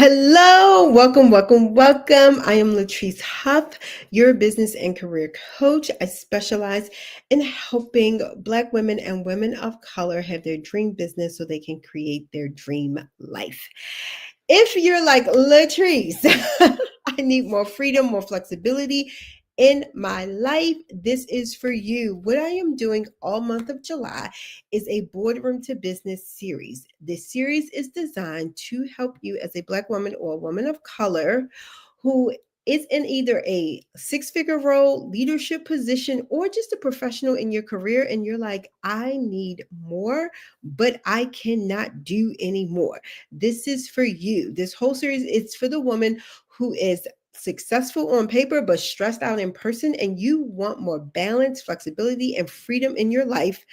Hello, welcome. I am Latrice Huff, your business and career coach. I specialize in helping Black women and women of color have their dream business so they can create their dream life. If you're like Latrice, I need more freedom, more flexibility in my life. This is for you. What I am doing all month of July is a boardroom to business series. This series is designed to help you as a Black woman or a woman of color who is in either a six-figure role, leadership position, or just a professional in your career, and you're like, I need more, but I cannot do anymore. This is for you. This whole series is for the woman who is successful on paper but stressed out in person, and you want more balance, flexibility, and freedom in your life,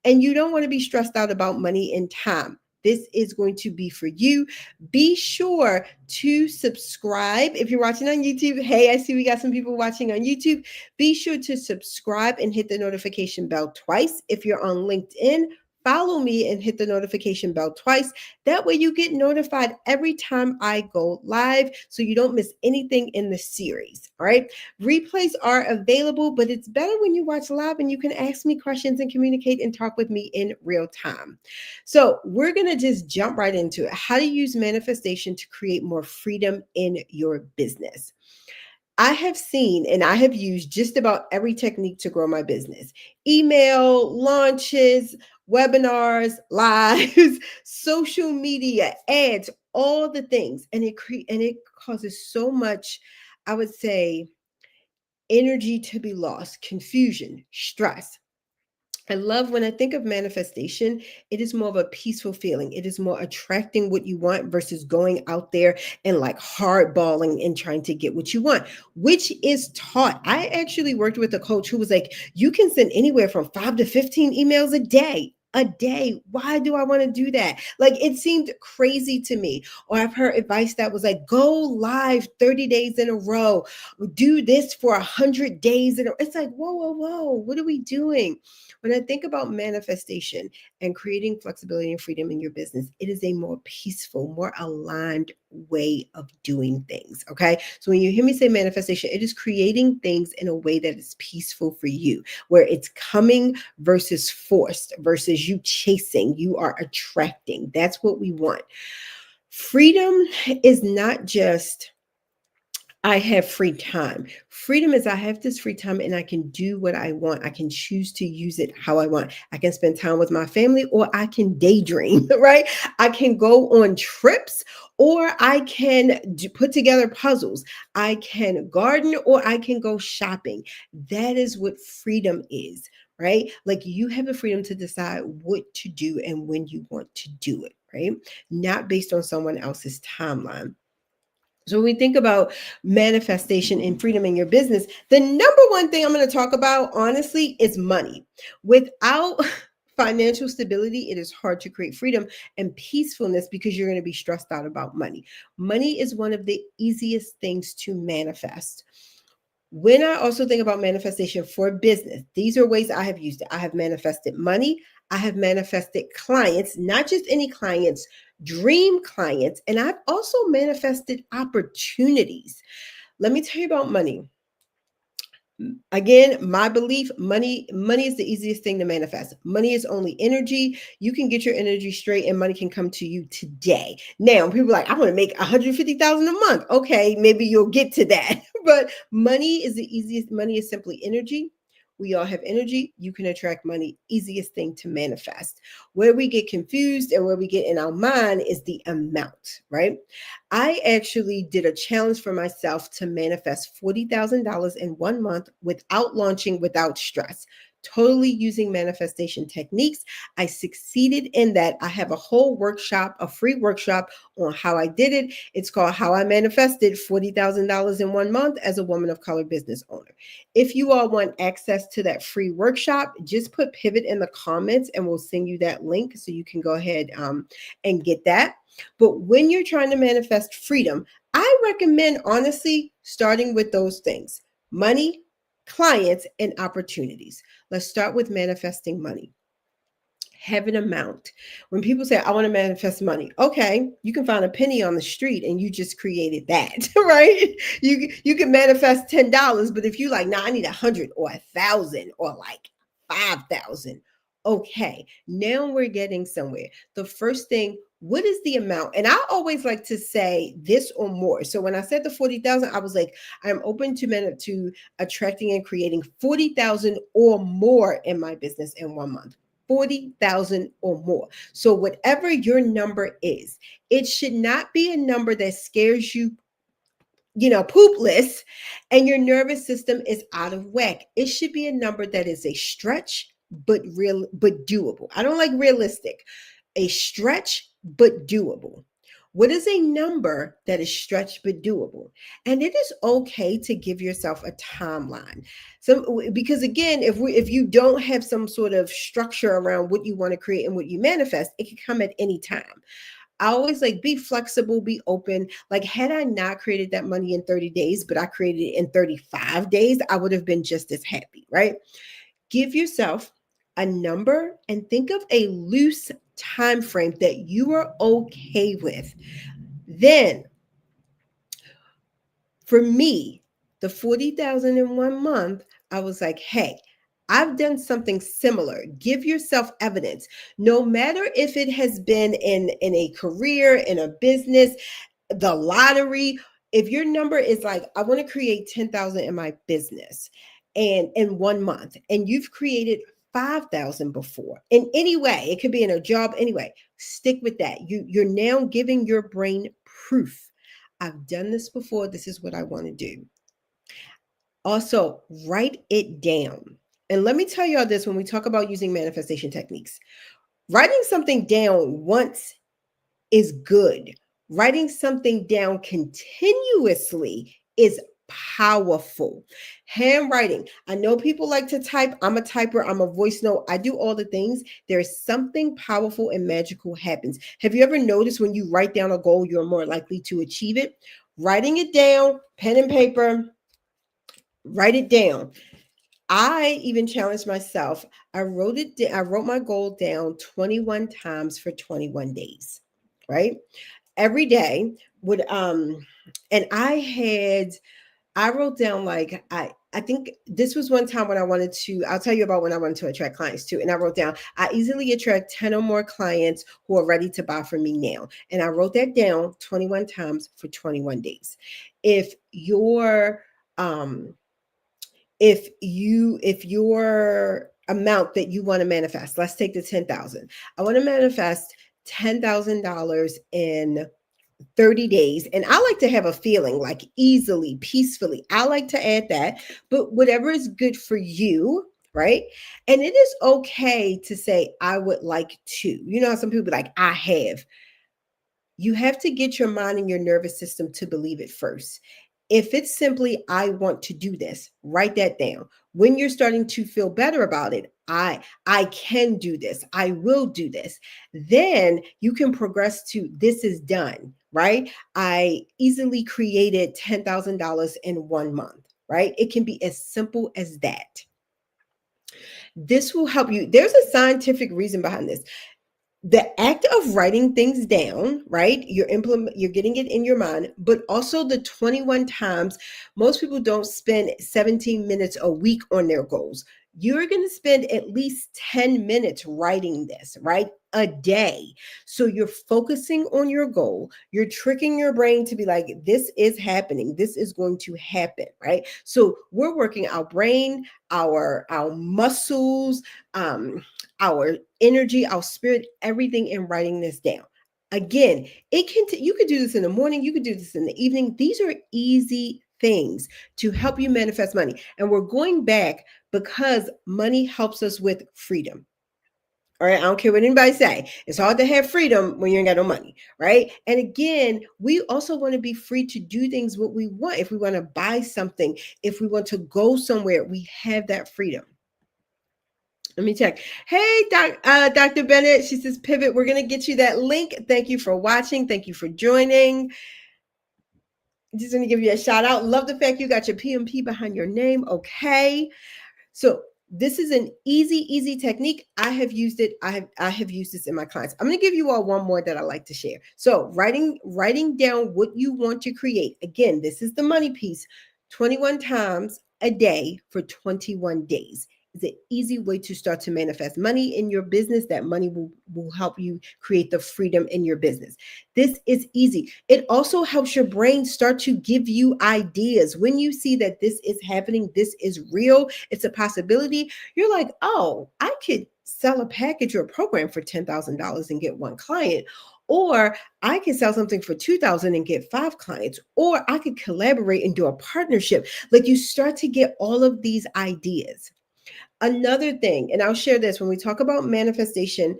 and you don't want to be stressed out about money and time. This is going to be for you. Be sure to subscribe. If you're watching on YouTube, hey, I see we got some people watching on YouTube. Be sure to subscribe and hit the notification bell twice. If you're on LinkedIn, follow me and hit the notification bell twice. That way you get notified every time I go live so you don't miss anything in the series. All right. Replays are available, but it's better when you watch live and you can ask me questions and communicate and talk with me in real time. So we're going to just jump right into it. How to use manifestation to create more freedom in your business. I have seen and I have used just about every technique to grow my business: email, launches, webinars, lives, social media, ads, all the things. And it causes so much, I would say, energy to be lost, confusion, stress. I love when I think of manifestation, it is more of a peaceful feeling. It is more attracting what you want versus going out there and like hardballing and trying to get what you want, which is taught. I actually worked with a coach who was like, you can send anywhere from 5 to 15 emails a day. A day. Why do I want to do that? Like, it seemed crazy to me. Or I've heard advice that was like, go live 30 days in a row, do this for 100 days in a row. It's like, whoa, what are we doing? When I think about manifestation and creating flexibility and freedom in your business, it is a more peaceful, more aligned way of doing things. Okay. So when you hear me say manifestation, it is creating things in a way that is peaceful for you, where it's coming versus forced, versus you chasing, you are attracting. That's what we want. Freedom is not just I have free time. Freedom is I have this free time and I can do what I want. I can choose to use it how I want. I can spend time with my family or I can daydream, right? I can go on trips or I can put together puzzles. I can garden or I can go shopping. That is what freedom is, right? Like, you have the freedom to decide what to do and when you want to do it, right? Not based on someone else's timeline. So when we think about manifestation and freedom in your business, the number one thing I'm going to talk about, honestly, is money. Without financial stability, it is hard to create freedom and peacefulness because you're going to be stressed out about money. Money is one of the easiest things to manifest. When I also think about manifestation for business, these are ways I have used it. I have manifested money. I have manifested clients, not just any clients, dream clients. And I've also manifested opportunities. Let me tell you about money. Again, my belief, money is the easiest thing to manifest. Money is only energy. You can get your energy straight and money can come to you today. Now, people are like, I want to make 150,000 a month. Okay, maybe you'll get to that. But money is the easiest. Money is simply energy. We all have energy. You can attract money. Easiest thing to manifest. Where we get confused and where we get in our mind is the amount, right? I actually did a challenge for myself to manifest $40,000 in 1 month without launching, without stress, totally using manifestation techniques. I succeeded in that. I have a whole workshop, a free workshop on how I did it. It's called How I Manifested $40,000 in 1 month as a Woman of Color Business Owner. If you all want access to that free workshop, just put pivot in the comments and we'll send you that link so you can go ahead and get that. But when you're trying to manifest freedom, I recommend, honestly, starting with those things: money, clients, and opportunities. Let's start with manifesting money. Have an amount. When people say, I want to manifest money, okay, you can find a penny on the street and you just created that, right? You can manifest $10, but if you like, nah, I need 100 or 1,000 or like 5,000. Okay, now we're getting somewhere. The first thing, what is the amount? And I always like to say this or more. So when I said the 40,000, I was like, I'm open to attracting and creating 40,000 or more in my business in 1 month. 40,000 or more. So whatever your number is, it should not be a number that scares you, poopless, and your nervous system is out of whack. It should be a number that is a stretch, but real, but doable. I don't like realistic. A stretch, but doable. What is a number that is stretched but doable? And it is okay to give yourself a timeline. Because again, if you don't have some sort of structure around what you want to create and what you manifest, it can come at any time. I always like be flexible, be open. Like, had I not created that money in 30 days, but I created it in 35 days, I would have been just as happy, right? Give yourself a number and think of a loose time frame that you are okay with. Then, for me, the 40,000 in 1 month, I was like, hey, I've done something similar. Give yourself evidence. No matter if it has been in a career, in a business, the lottery, if your number is like, I want to create 10,000 in my business and in 1 month, and you've created 5,000 before in any way, it could be in a job anyway, stick with that. You're now giving your brain proof. I've done this before. This is what I want to do. Also, write it down. And let me tell y'all this, when we talk about using manifestation techniques, writing something down once is good. Writing something down continuously is powerful. Handwriting. I know people like to type. I'm a typer. I'm a voice note. I do all the things. There's something powerful and magical happens. Have you ever noticed when you write down a goal, you're more likely to achieve it? Writing it down, pen and paper, write it down. I even challenged myself. I wrote my goal down 21 times for 21 days, right? Every day would and I wrote down, like, I think this was one time when I'll tell you about when I wanted to attract clients too. And I wrote down, I easily attract 10 or more clients who are ready to buy from me now. And I wrote that down 21 times for 21 days. If your amount that you want to manifest, let's take the 10,000. I want to manifest $10,000 in 30 days. And I like to have a feeling like easily, peacefully. I like to add that, but whatever is good for you, right? And it is okay to say, I would like to. You know, some people be like, I have. You have to get your mind and your nervous system to believe it first. If it's simply, I want to do this, write that down. When you're starting to feel better about it, I can do this, I will do this. Then you can progress to, this is done, right? I easily created $10,000 in 1 month, right? It can be as simple as that. This will help you. There's a scientific reason behind this. The act of writing things down, right? You're getting it in your mind, but also the 21 times. Most people don't spend 17 minutes a week on their goals. You're going to spend at least 10 minutes writing this, right? A day. So you're focusing on your goal. You're tricking your brain to be like, this is happening. This is going to happen, right? So we're working our brain, our muscles, our energy, our spirit, everything in writing this down. Again, you could do this in the morning, you could do this in the evening. These are easy things to help you manifest money. And we're going back because money helps us with freedom. All right, I don't care what anybody say. It's hard to have freedom when you ain't got no money, right? And again, we also want to be free to do things what we want. If we want to buy something, if we want to go somewhere, we have that freedom. Let me check. Hey, Dr. Bennett. She says, Pivot. We're going to get you that link. Thank you for watching. Thank you for joining. Just going to give you a shout out. Love the fact you got your PMP behind your name. Okay. So This is an easy technique. I have used it. I have used this in my clients. I'm going to give you all one more that I like to share. So writing down what you want to create. Again, this is the money piece. 21 times a day for 21 days is an easy way to start to manifest money in your business. That money will help you create the freedom in your business. This is easy. It also helps your brain start to give you ideas. When you see that this is happening, this is real, it's a possibility, you're like, oh, I could sell a package or a program for $10,000 and get one client. Or I can sell something for 2,000 and get 5 clients, or I could collaborate and do a partnership. Like, you start to get all of these ideas. Another thing, and I'll share this when we talk about manifestation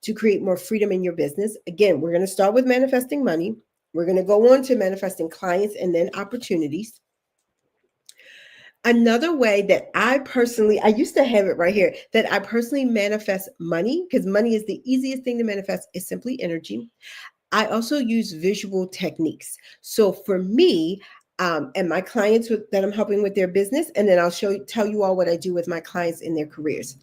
to create more freedom in your business. Again, we're going to start with manifesting money. We're going to go on to manifesting clients and then opportunities. Another way that I used to have it right here, that I personally manifest money, because money is the easiest thing to manifest, is simply energy. I also use visual techniques. So for me, and my clients that I'm helping with their business, and then I'll tell you all what I do with my clients in their careers.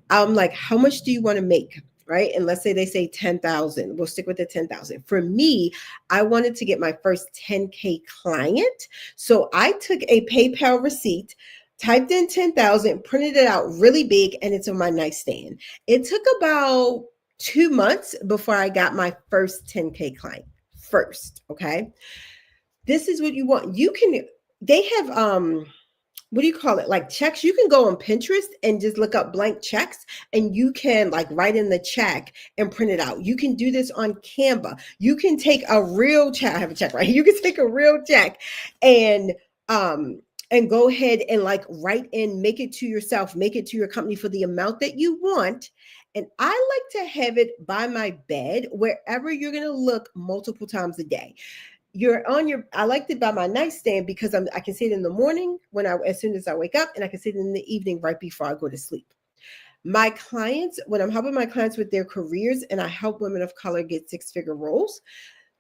I'm like, how much do you want to make? Right. And let's say they say 10,000. We'll stick with the 10,000. For me, I wanted to get my first 10K client. So I took a PayPal receipt, typed in 10,000, printed it out really big, and it's on my nightstand. It took about 2 months before I got my first 10K client first. Okay. This is what you want. They have, what do you call it? Like checks. You can go on Pinterest and just look up blank checks, and you can like write in the check and print it out. You can do this on Canva. You can take a real check. I have a check right here. You can take a real check and go ahead and like write in, make it to yourself, make it to your company for the amount that you want. And I like to have it by my bed, wherever you're going to look multiple times a day. I liked it by my nightstand because I can see it in the morning as soon as I wake up, and I can see it in the evening right before I go to sleep. My clients, when I'm helping my clients with their careers, and I help women of color get 6-figure roles,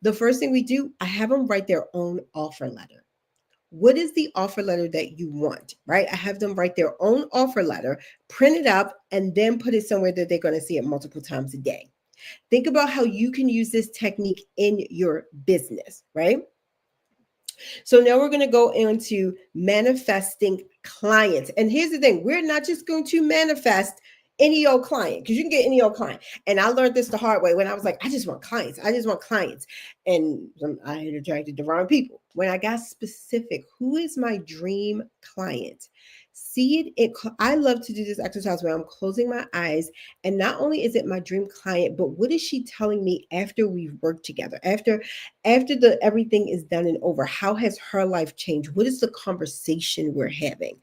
the first thing we do, I have them write their own offer letter. What is the offer letter that you want, right? I have them write their own offer letter, print it up, and then put it somewhere that they're going to see it multiple times a day. Think about how you can use this technique in your business, right? So now we're going to go into manifesting clients. And here's the thing, we're not just going to manifest any old client, because you can get any old client. And I learned this the hard way when I was like, I just want clients. I just want clients. And I had attracted the wrong people. When I got specific, who is my dream client? See it. I love to do this exercise where I'm closing my eyes, and not only is it my dream client, but what is she telling me after we've worked together? After everything is done and over, how has her life changed? What is the conversation we're having?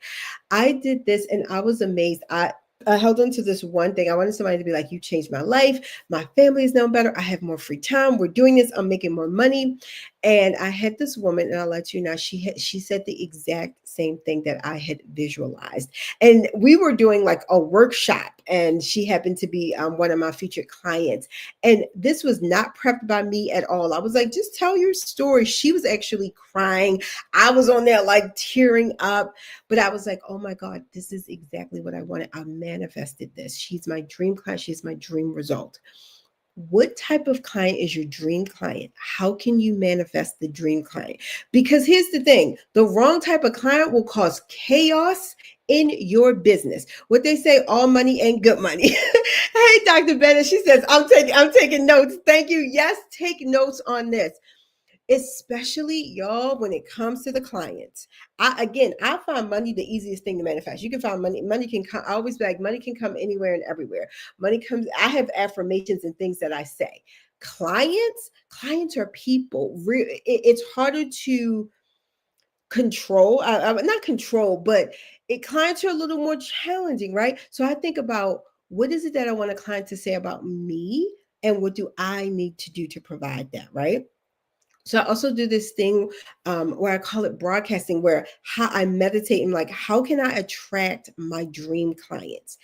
I did this and I was amazed. I held on to this one thing. I wanted somebody to be like, you changed my life. My family is now better. I have more free time. We're doing this. I'm making more money. And I had this woman, and I'll let you know, she said the exact same thing that I had visualized. And we were doing like a workshop, and she happened to be one of my featured clients. And this was not prepped by me at all. I was like, just tell your story. She was actually crying. I was on there like tearing up, but I was like, oh my God, this is exactly what I wanted. I manifested this. She's my dream client. She's my dream result. What type of client is your dream client? How can you manifest the dream client? Because here's the thing, the wrong type of client will cause chaos in your business. What they say, all money ain't good money. Hey, Dr. Bennett, she says, I'm taking notes. Thank you. Yes, take notes on this. Especially y'all, when it comes to the clients. I find money the easiest thing to manifest. You can find money can come. I always be like, money can come anywhere and everywhere. Money comes. I have affirmations and things that I say. Clients are people. It's harder to control. Not control, but clients are a little more challenging, right? So I think about, what is it that I want a client to say about me, and what do I need to do to provide that, right? So I also do this thing where I call it broadcasting, where how I meditate and like, how can I attract my dream clients?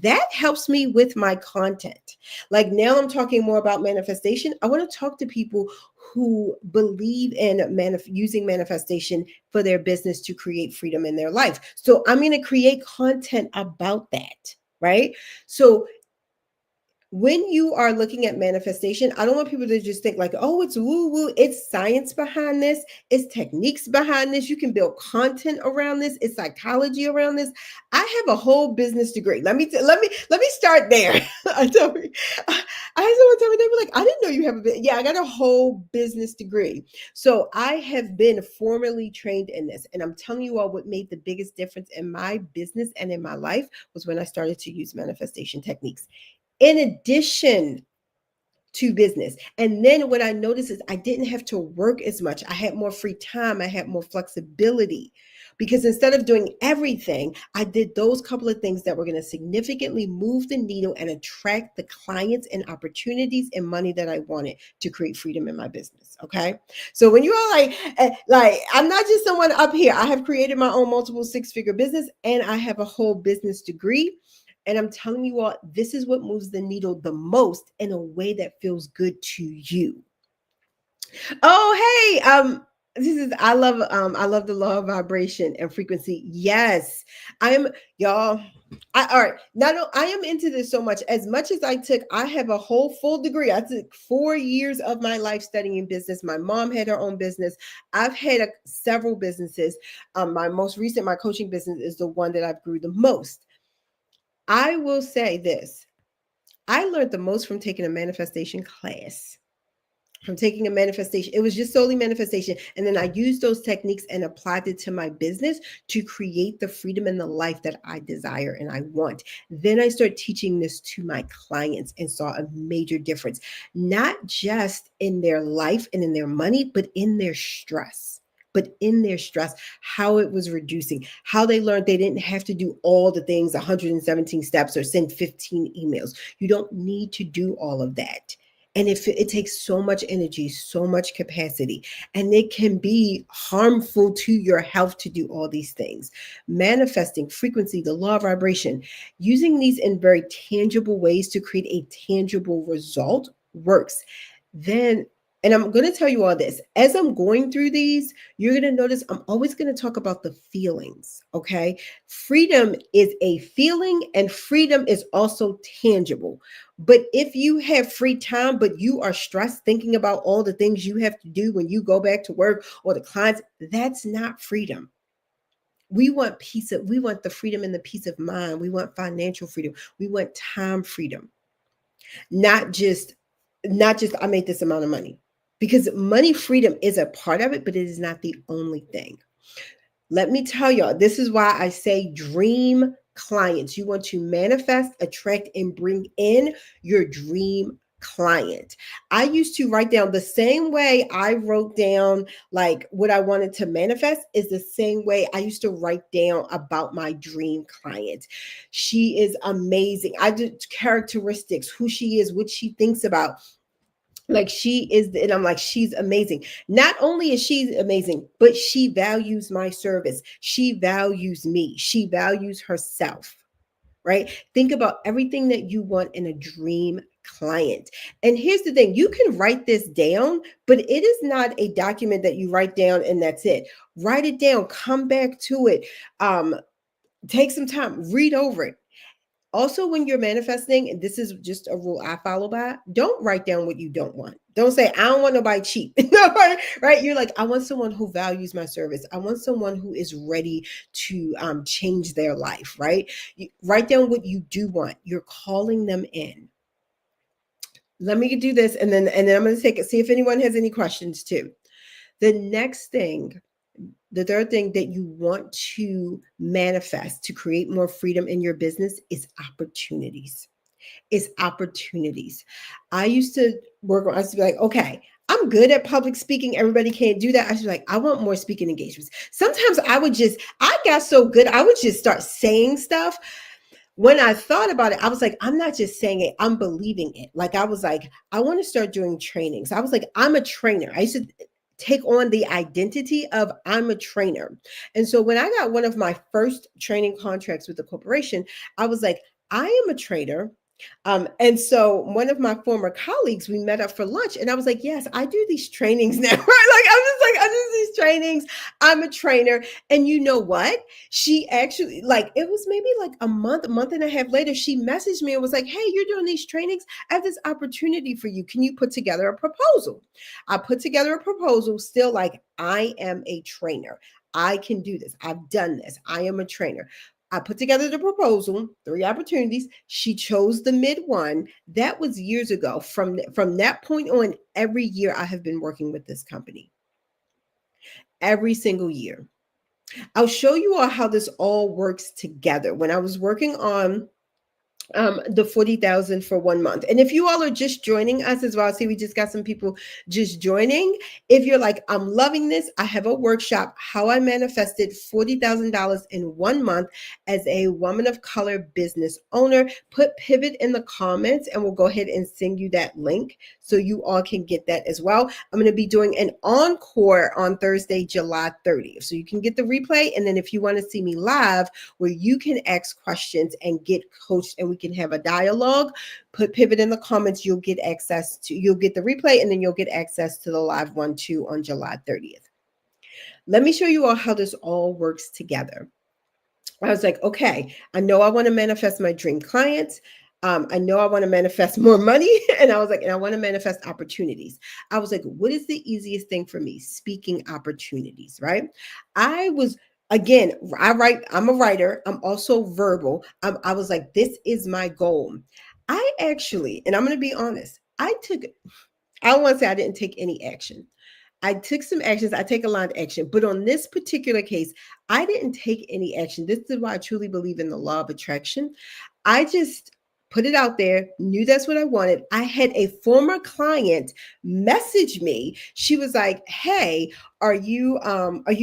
That helps me with my content. Like now I'm talking more about manifestation. I want to talk to people who believe in using manifestation for their business to create freedom in their life. So I'm going to create content about that, right? So when you are looking at manifestation, I don't want people to just think like, oh, it's woo woo. It's science behind this. It's techniques behind this. You can build content around this. It's psychology around this. I have a whole business degree. Let me start there. I tell me, I had someone tell me, they were like, I didn't know you have a bit. Yeah, I got a whole business degree. So I have been formally trained in this, and I'm telling you all, what made the biggest difference in my business and in my life was when I started to use manifestation techniques in addition to business. And then what I noticed is I didn't have to work as much. I had more free time. I had more flexibility because instead of doing everything, I did those couple of things that were going to significantly move the needle and attract the clients and opportunities and money that I wanted to create freedom in my business. Okay. So when you are like, I'm not just someone up here. I have created my own multiple six-figure business and I have a whole business degree. And I'm telling you all, this is what moves the needle the most in a way that feels good to you. Oh, hey, I love the law of vibration and frequency. Yes. I am y'all. All right. Now I am into this so much. As much as I have a whole full degree. I took 4 years of my life studying business. My mom had her own business. I've had several businesses. My most recent, my coaching business is the one that I've grew the most. I will say this. I learned the most from taking a manifestation class. From taking a manifestation, it was just solely manifestation. And then I used those techniques and applied it to my business to create the freedom and the life that I desire and I want. Then I started teaching this to my clients and saw a major difference, not just in their life and in their money, but in their stress. How it was reducing, how they learned they didn't have to do all the things, 117 steps or send 15 emails. You don't need to do all of that. And if it takes so much energy, so much capacity, and it can be harmful to your health to do all these things. Manifesting frequency, the law of vibration, using these in very tangible ways to create a tangible result works. Then, and I'm going to tell you all this as I'm going through these, you're going to notice I'm always going to talk about the feelings. Okay. Freedom is a feeling and freedom is also tangible. But if you have free time, but you are stressed thinking about all the things you have to do when you go back to work or the clients, that's not freedom. We want we want the freedom and the peace of mind. We want financial freedom. We want time freedom. Not just I made this amount of money. Because money freedom is a part of it, but it is not the only thing. Let me tell y'all, this is why I say dream clients. You want to manifest, attract, and bring in your dream client. I used to write down the same way I wrote down like what I wanted to manifest is the same way I used to write down about my dream client. She is amazing. I did characteristics, who she is, what she thinks about. Like she is, and I'm like, she's amazing. Not only is she amazing, but she values my service. She values me. She values herself, right? Think about everything that you want in a dream client. And here's the thing, you can write this down, but it is not a document that you write down and that's it. Write it down, come back to it. Take some time, read over it. Also, when you're manifesting, and this is just a rule I follow by, don't write down what you don't want. Don't say, I don't want nobody cheap. Right? You're like, I want someone who values my service. I want someone who is ready to change their life, right? You write down what you do want. You're calling them in. Let me do this, and then I'm going to take it, see if anyone has any questions too. The next thing, the third thing that you want to manifest to create more freedom in your business is opportunities. It's opportunities. I used to be like, okay, I'm good at public speaking. Everybody can't do that. I was like, I want more speaking engagements. Sometimes I got so good, I would just start saying stuff. When I thought about it, I was like, I'm not just saying it, I'm believing it. Like, I was like, I want to start doing trainings. I was like, I'm a trainer. I used to take on the identity of I'm a trainer. And so when I got one of my first training contracts with the corporation, I was like, I am a trainer And so one of my former colleagues, we met up for lunch, and I was like, "Yes, I do these trainings now." Right? Like I'm just like, I do these trainings. I'm a trainer, and you know what? She actually, like, it was maybe like a month and a half later, she messaged me and was like, "Hey, you're doing these trainings. I have this opportunity for you. Can you put together a proposal?" I put together a proposal. Still, like, I am a trainer. I can do this. I've done this. I am a trainer. I put together the proposal, 3 opportunities. She chose the mid one. That was years ago. From that point on, every year I have been working with this company. Every single year. I'll show you all how this all works together. When I was working on the 40,000 for 1 month. And if you all are just joining us as well, I see we just got some people just joining. If you're like, I'm loving this, I have a workshop, how I manifested $40,000 in 1 month as a woman of color business owner. Put pivot in the comments and we'll go ahead and send you that link so you all can get that as well. I'm going to be doing an encore on Thursday, July 30th. So you can get the replay. And then if you want to see me live, where you can ask questions and get coached and we can have a dialogue, put pivot in the comments. You'll get the replay, and then you'll get access to the live one too on July 30th. Let me show you all how this all works together. I was like, okay, I know I want to manifest my dream clients. I know I want to manifest more money. And I was like, and I want to manifest opportunities. I was like, what is the easiest thing for me? Speaking opportunities, right? Again, I'm a writer. I'm also verbal. I was like, this is my goal. I actually, and I'm going to be honest, I don't want to say I didn't take any action. I took some actions. I take a lot of action. But on this particular case, I didn't take any action. This is why I truly believe in the law of attraction. I just put it out there, knew that's what I wanted. I had a former client message me. She was like, "Hey, are you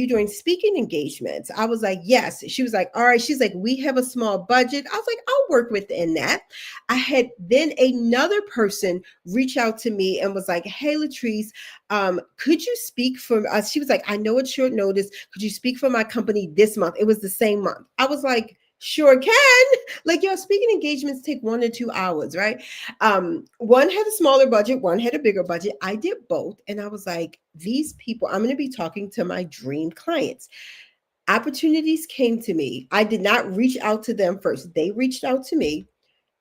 doing speaking engagements?" I was like, "Yes." She was like, "All right." She's like, "We have a small budget." I was like, "I'll work within that." I had then another person reach out to me and was like, "Hey, Latrice, could you speak for us?" She was like, "I know it's short notice. Could you speak for my company this month?" It was the same month. I was like, "Sure can." Like, your speaking engagements take 1 to 2 hours, right? One had a smaller budget, one had a bigger budget. I did both. And I was like, these people, I'm going to be talking to my dream clients. Opportunities came to me. I did not reach out to them first. They reached out to me.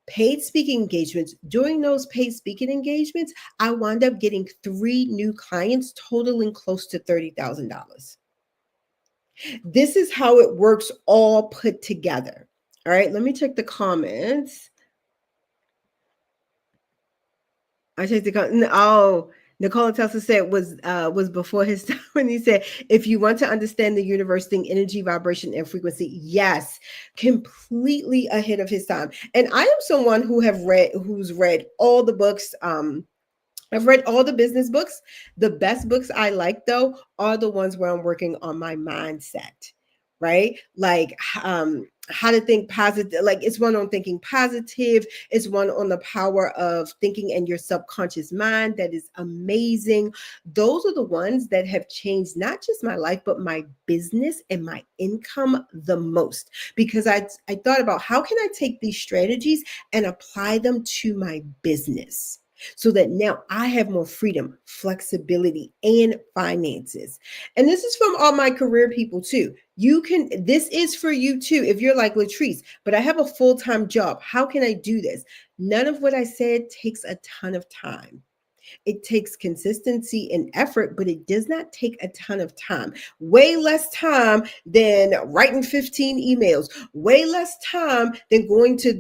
Paid speaking engagements. During those paid speaking engagements, I wound up getting 3 new clients totaling close to $30,000. This is how it works all put together. All right, let me check the comments. I checked the comments. Oh, Nikola Tesla said was before his time when he said, if you want to understand the universe thing, energy, vibration, and frequency, yes, completely ahead of his time. And I am someone who's read all the books. I've read all the business books. The best books I like, though, are the ones where I'm working on my mindset, right? Like, how to think positive. Like, it's one on thinking positive. It's one on the power of thinking in your subconscious mind. That is amazing. Those are the ones that have changed not just my life, but my business and my income the most. Because I thought about, how can I take these strategies and apply them to my business, so that now I have more freedom, flexibility, and finances. And this is from all my career people too. This is for you too. If you're like, Latrice, but I have a full-time job, how can I do this? None of what I said takes a ton of time. It takes consistency and effort, but it does not take a ton of time. Way less time than writing 15 emails. Way less time than going to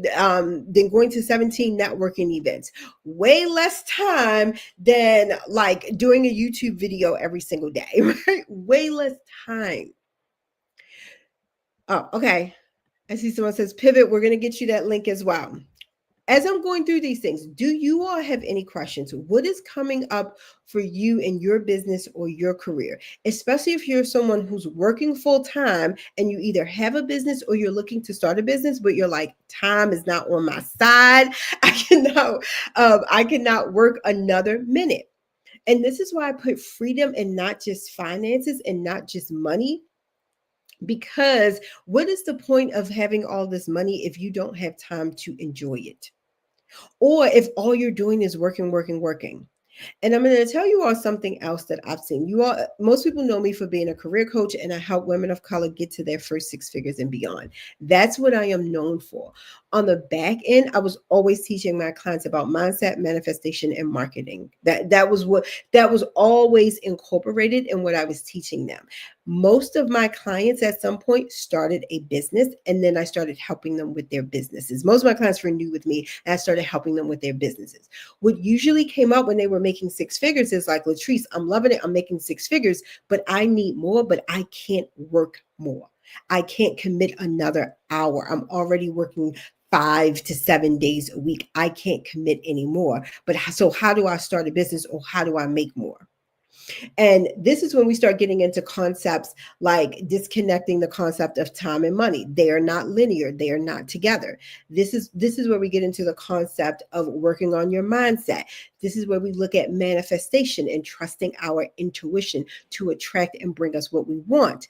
17 networking events. Way less time than like doing a YouTube video every single day. Right? Way less time. Oh, okay. I see someone says pivot. We're going to get you that link as well. As I'm going through these things, do you all have any questions? What is coming up for you in your business or your career? Especially if you're someone who's working full time and you either have a business or you're looking to start a business, but you're like, time is not on my side. I cannot work another minute. And this is why I put freedom and not just finances and not just money. Because what is the point of having all this money if you don't have time to enjoy it? Or if all you're doing is working, working, working. And I'm going to tell you all something else that I've seen. You all, most people know me for being a career coach, and I help women of color get to their first six figures and beyond. That's what I am known for. On the back end, I was always teaching my clients about mindset, manifestation, and marketing. That was always incorporated in what I was teaching them. Most of my clients at some point started a business, and then I started helping them with their businesses. Most of my clients renewed with me, and I started helping them with their businesses. What usually came up when they were making six figures is like, Latrice, I'm loving it. I'm making six figures, but I need more, but I can't work more. I can't commit another hour. I'm already working 5 to 7 days a week. I can't commit anymore. But so how do I start a business, or how do I make more? And this is when we start getting into concepts like disconnecting the concept of time and money. They are not linear. They are not together. This is where we get into the concept of working on your mindset. This is where we look at manifestation and trusting our intuition to attract and bring us what we want.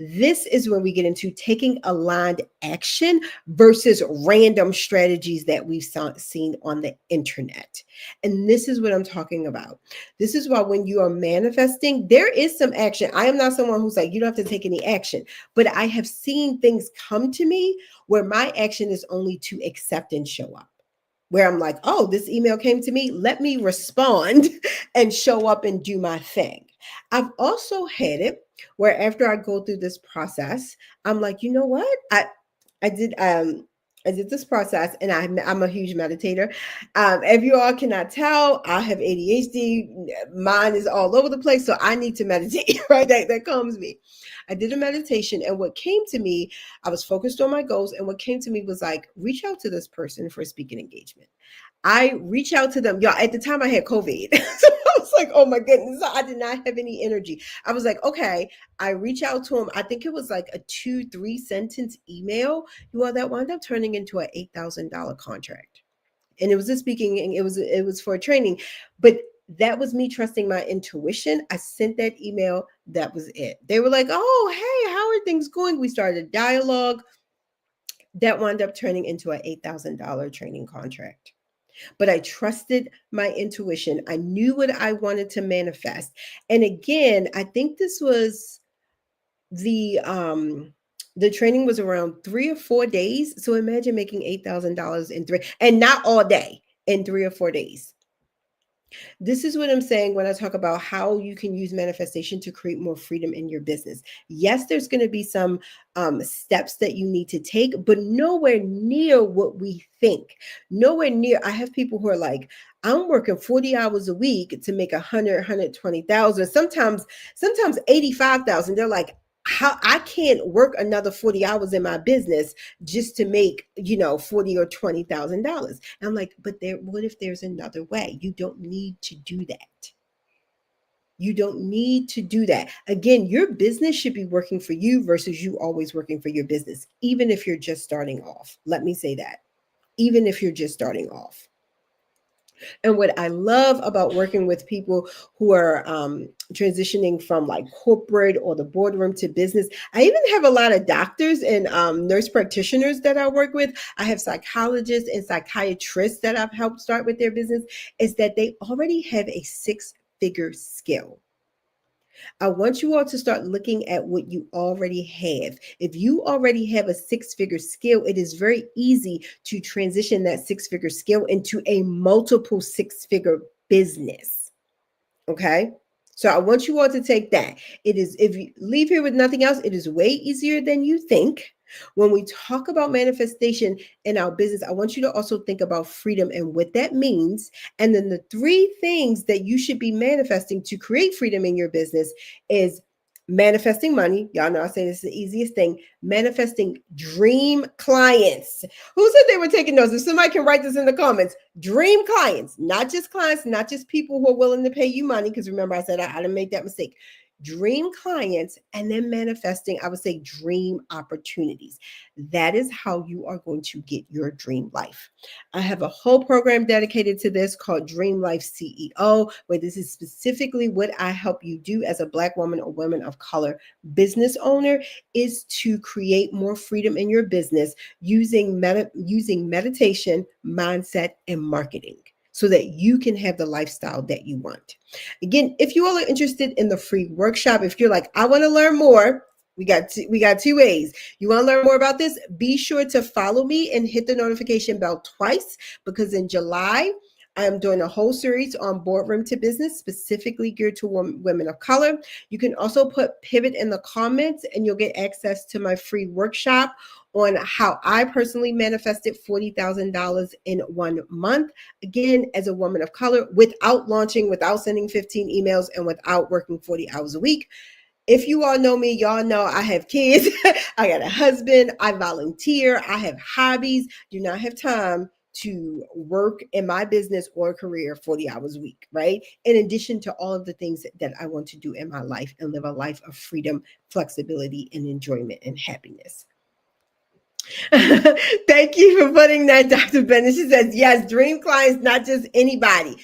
This is when we get into taking aligned action versus random strategies that we've seen on the internet. And this is what I'm talking about. This is why when you are manifesting, there is some action. I am not someone who's like, you don't have to take any action, but I have seen things come to me where my action is only to accept and show up. Where I'm like, oh, this email came to me. Let me respond and show up and do my thing. I've also had it where after I go through this process, I'm like, you know what? I did I did this process, and I'm a huge meditator. If you all cannot tell, I have ADHD. Mine is all over the place, so I need to meditate. Right, that calms me. I did a meditation, and what came to me, I was focused on my goals, and what came to me was like, reach out to this person for a speaking engagement. I reach out to them. Y'all, at the time I had COVID. So I was like, oh my goodness, I did not have any energy. I was like, okay, I reach out to him. I think it was like a 2-3 sentence email. You all, that wound up turning into an $8,000 contract. And it was a speaking, and it was for a training. But that was me trusting my intuition. I sent that email. That was it. They were like, oh, hey, how are things going? We started a dialogue. That wound up turning into an $8,000 training contract. But I trusted my intuition. I knew what I wanted to manifest. And again, I think this was the training was around 3 or 4 days. So imagine making $8,000 in three, and not all day, in 3 or 4 days. This is what I'm saying when I talk about how you can use manifestation to create more freedom in your business. Yes, there's going to be some steps that you need to take, but nowhere near what we think. Nowhere near. I have people who are like, I'm working 40 hours a week to make 120,000, sometimes 85,000. They're like, how I can't work another 40 hours in my business just to make, 40 or $20,000. I'm like, but what if there's another way? You don't need to do that. You don't need to do that. Again, your business should be working for you versus you always working for your business, even if you're just starting off. Let me say that. Even if you're just starting off. And what I love about working with people who are transitioning from like corporate or the boardroom to business, I even have a lot of doctors and nurse practitioners that I work with. I have psychologists and psychiatrists that I've helped start with their business, is that they already have a six-figure skill. I want you all to start looking at what you already have. If you already have a six-figure skill, it is very easy to transition that six-figure skill into a multiple six-figure business. Okay? So I want you all to take that. It is, if you leave here with nothing else, it is way easier than you think. When we talk about manifestation in our business, I want you to also think about freedom and what that means. And then the 3 things that you should be manifesting to create freedom in your business is manifesting money. Y'all know I say this is the easiest thing. Manifesting dream clients. Who said they were taking notes? If somebody can write this in the comments, dream clients, not just people who are willing to pay you money. Because remember, I said I didn't make that mistake. dream clients, and then manifesting, I would say, dream opportunities. That is how you are going to get your dream life. I have a whole program dedicated to this called Dream Life CEO, where this is specifically what I help you do as a Black woman or woman of color business owner, is to create more freedom in your business using meditation, mindset, and marketing, so that you can have the lifestyle that you want. Again, if you all are interested in the free workshop, if you're like, I want to learn more, we got two ways. You want to learn more about this? Be sure to follow me and hit the notification bell twice, because in July, I am doing a whole series on Boardroom to Business, specifically geared to women of color. You can also put pivot in the comments and you'll get access to my free workshop on how I personally manifested $40,000 in 1 month. Again, as a woman of color, without launching, without sending 15 emails, and without working 40 hours a week. If you all know me, y'all know I have kids. I got a husband. I volunteer. I have hobbies. Do not have time to work in my business or career 40 hours a week, right? In addition to all of the things that I want to do in my life and live a life of freedom, flexibility, and enjoyment and happiness. Thank you for putting that, Dr. Bennett. She says, yes, dream clients, not just anybody.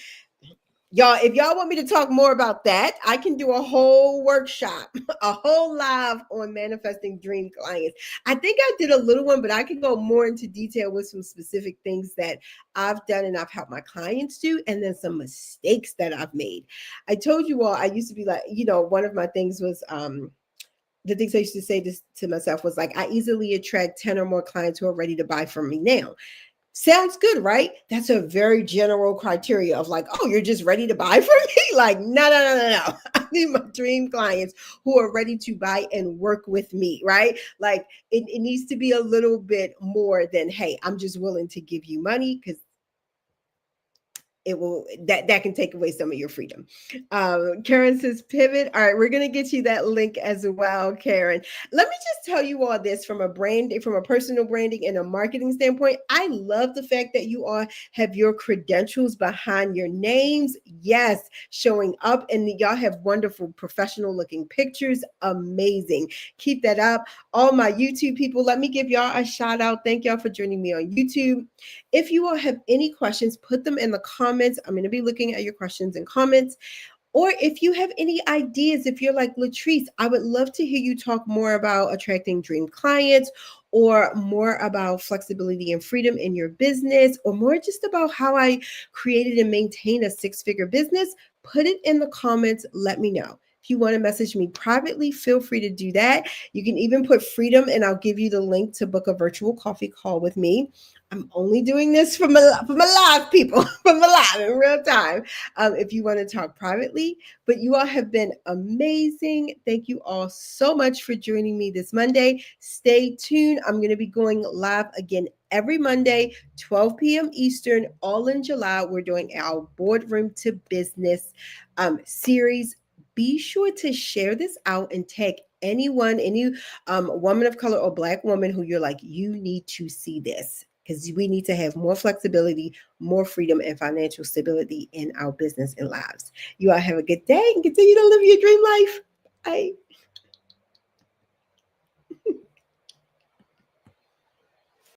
Y'all, if y'all want me to talk more about that, I can do a whole workshop, a whole live on manifesting dream clients. I think I did a little one, but I can go more into detail with some specific things that I've done and I've helped my clients do, and then some mistakes that I've made. I told you all, I used to be like, one of my things was, the things I used to say to myself was like, I easily attract 10 or more clients who are ready to buy from me now. Sounds good, right? That's a very general criteria of like, oh, you're just ready to buy from me? Like, no. I need my dream clients who are ready to buy and work with me, right? Like it needs to be a little bit more than, hey, I'm just willing to give you money, because it will that can take away some of your freedom. Karen says pivot. All right, we're gonna get you that link as well, Karen. Let me just tell you all this from a personal branding and a marketing standpoint. I love the fact that you all have your credentials behind your names. Yes, showing up, and y'all have wonderful professional looking pictures. Amazing. Keep that up. All my YouTube people, let me give y'all a shout out. Thank y'all for joining me on YouTube. If you all have any questions, put them in the comments. I'm going to be looking at your questions and comments. Or if you have any ideas, if you're like, Latrice, I would love to hear you talk more about attracting dream clients, or more about flexibility and freedom in your business, or more just about how I created and maintain a 6-figure business, put it in the comments. Let me know. If you want to message me privately, feel free to do that. You can even put freedom, and I'll give you the link to book a virtual coffee call with me. I'm only doing this for my live people, for my live in real time. If you want to talk privately, but you all have been amazing. Thank you all so much for joining me this Monday. Stay tuned. I'm going to be going live again every Monday, 12 p.m. Eastern, all in July. We're doing our Boardroom to Business series. Be sure to share this out and tag any woman of color or Black woman who you're like, you need to see this, because we need to have more flexibility, more freedom, and financial stability in our business and lives. You all have a good day and continue to live your dream life. Bye.